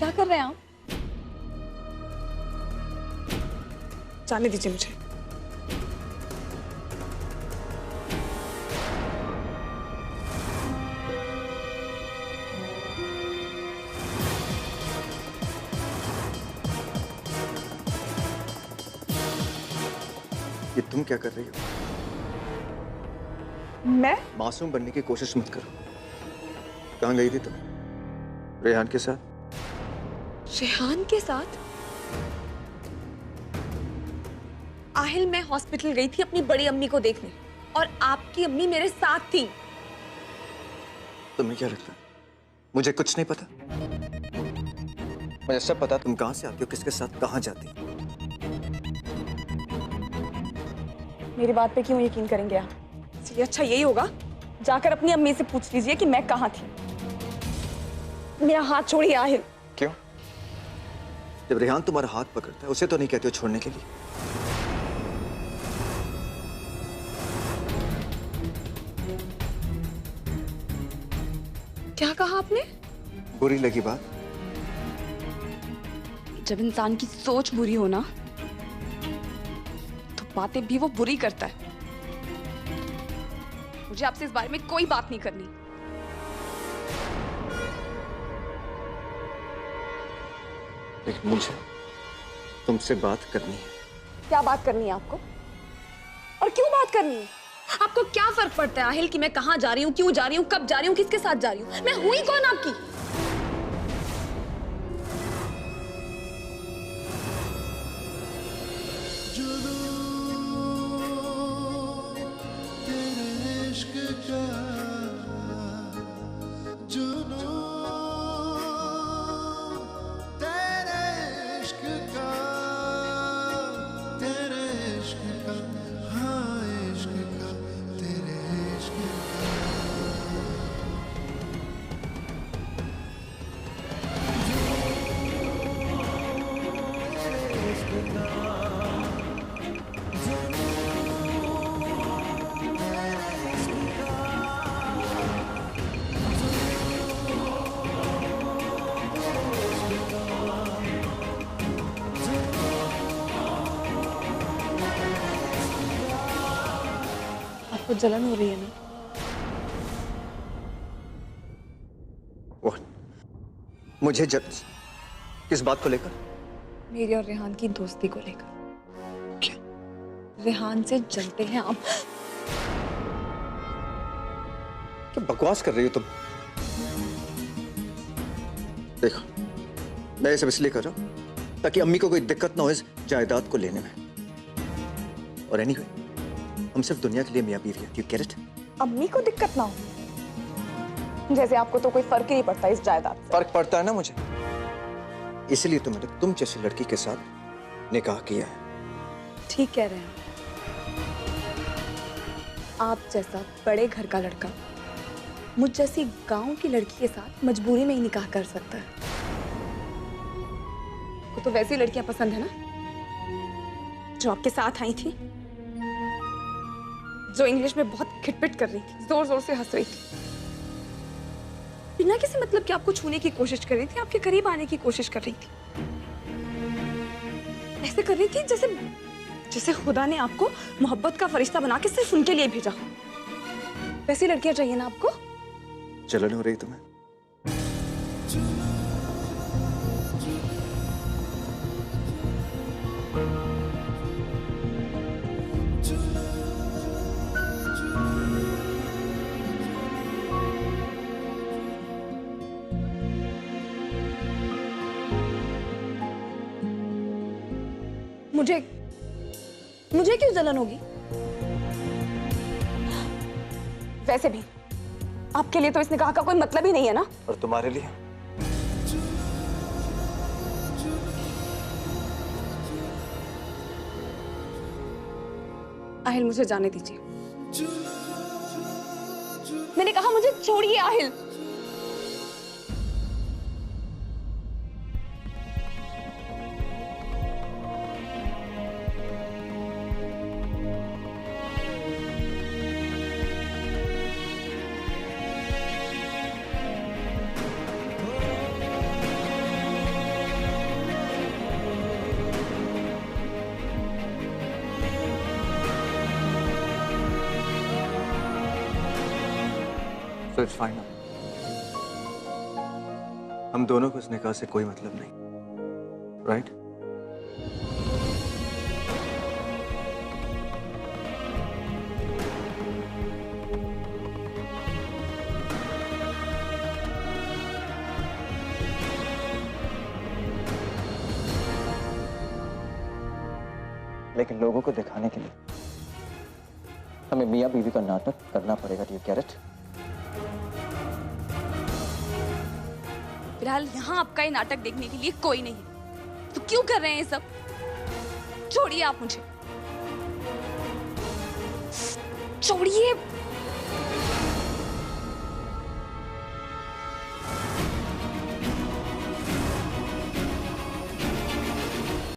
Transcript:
क्या कर रहे हैं आप? जाने दीजिए मुझे। ये तुम क्या कर रही हो? मैं? मासूम बनने की कोशिश मत करो। कहाँ गई थी तुम? रेहान के साथ? रेहान के साथ? आहिल, मैं हॉस्पिटल गई थी अपनी बड़ी अम्मी को देखने और आपकी अम्मी मेरे साथ थी। तुम्हें क्या लगता है मुझे कुछ नहीं पता? मुझे सब पता। तुम कहाँ से आती हो, किसके साथ कहाँ जाती हो। मेरी बात पे क्यों यकीन करेंगे आप? इसलिए अच्छा यही होगा, जाकर अपनी अम्मी से पूछ लीजिए कि मैं कहाँ थी। मेरा हाथ छोड़िए आहिल। क्यों? जब रेहान तुम्हारा हाथ पकड़ता है उसे तो नहीं कहते हो छोड़ने के लिए? क्या कहा आपने? बुरी लगी बात? जब इंसान की सोच बुरी हो ना, तो बातें भी वो बुरी करता है। मुझे आपसे इस बारे में कोई बात नहीं करनी। लेकिन मुझे तुमसे बात करनी है। क्या बात करनी है आपको? और क्यों बात करनी है? आपको क्या फर्क पड़ता है आहिल कि मैं कहाँ जा रही हूँ, क्यों जा रही हूँ, कब जा रही हूँ, किसके साथ जा रही हूँ? मैं हुई कौन आपकी? आपको जलन हो रही है ना? वो मुझे किस बात को लेकर? मेरी और रेहान की दोस्ती को लेकर। क्या? रेहान से जलते हैं आप? क्या बकवास कर रही हो तुम? देखो, मैं ये सब इसलिए कर रहा हूं ताकि अम्मी को कोई दिक्कत ना हो इस जायदाद को लेने में। और एनीवे, हम सिर्फ दुनिया के लिए मियां बीवी हैं। You get it? अम्मी को दिक्कत ना हो? जैसे आपको तो कोई फर्क ही नहीं पड़ता इस जायदाद से। फर्क पड़ता है ना मुझे, इसलिए तो मैंने तुम जैसी लड़की के साथ निकाह किया है। ठीक कह रहे हैं आप जैसा बड़े घर का लड़का मुझ जैसी गांव की लड़की के साथ मजबूरी में ही निकाह कर सकता है। को तो वैसी लड़कियां पसंद है ना जो आपके साथ आई थी, जो इंग्लिश में बहुत खिटपिट कर रही थी, जोर जोर से हंस रही थी, बिना किसी मतलब कि आपको छूने की कोशिश कर रही थी, आपके करीब आने की कोशिश कर रही थी। ऐसे कर रही थी जैसे जैसे खुदा ने आपको मोहब्बत का फरिश्ता बना के सिर्फ उनके लिए भेजा। वैसी लड़कियां चाहिए ना आपको? जलन हो रही तुम्हें? मुझे क्यों जलन होगी? वैसे भी आपके लिए तो इस निकाह का कोई मतलब ही नहीं है ना। और तुम्हारे लिए? आहिल, मुझे जाने दीजिए। मैंने कहा मुझे छोड़िए Aahil. So it's fine now. हम दोनों को इस निकाह से कोई मतलब नहीं, right? लेकिन लोगों को दिखाने के लिए हमें मियां बीवी का नाटक करना पड़ेगा। Do you get it? फिलहाल यहाँ आपका ये नाटक देखने के लिए कोई नहीं है, तो क्यों कर रहे हैं ये सब? छोड़िए आप मुझे, छोड़िए।